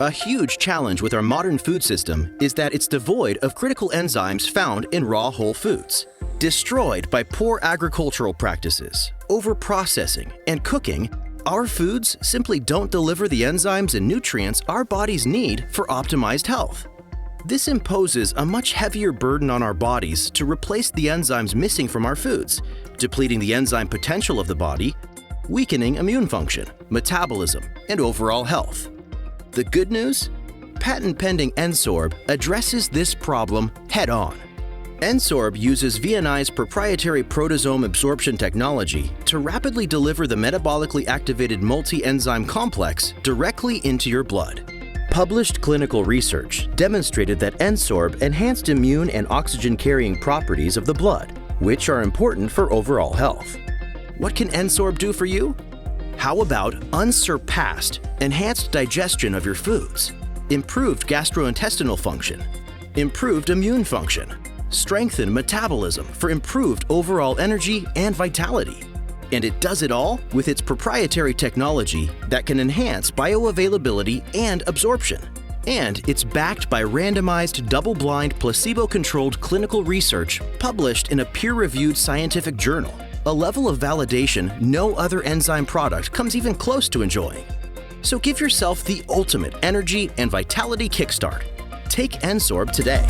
A huge challenge with our modern food system is that it's devoid of critical enzymes found in raw whole foods. Destroyed by poor agricultural practices, overprocessing, and cooking, our foods simply don't deliver the enzymes and nutrients our bodies need for optimized health. This imposes a much heavier burden on our bodies to replace the enzymes missing from our foods, depleting the enzyme potential of the body, weakening immune function, metabolism, and overall health. The good news? Patent-pending N-Sorb addresses this problem head-on. N-Sorb uses VNI's proprietary proteasome absorption technology to rapidly deliver the metabolically activated multi-enzyme complex directly into your blood. Published clinical research demonstrated that N-Sorb enhanced immune and oxygen-carrying properties of the blood, which are important for overall health. What can N-Sorb do for you? How about unsurpassed, enhanced digestion of your foods, improved gastrointestinal function, improved immune function, strengthened metabolism for improved overall energy and vitality? And it does it all with its proprietary technology that can enhance bioavailability and absorption. And it's backed by randomized, double-blind, placebo-controlled clinical research published in a peer-reviewed scientific journal, a level of validation no other enzyme product comes even close to enjoying. So give yourself the ultimate energy and vitality kickstart. Take N-Sorb today.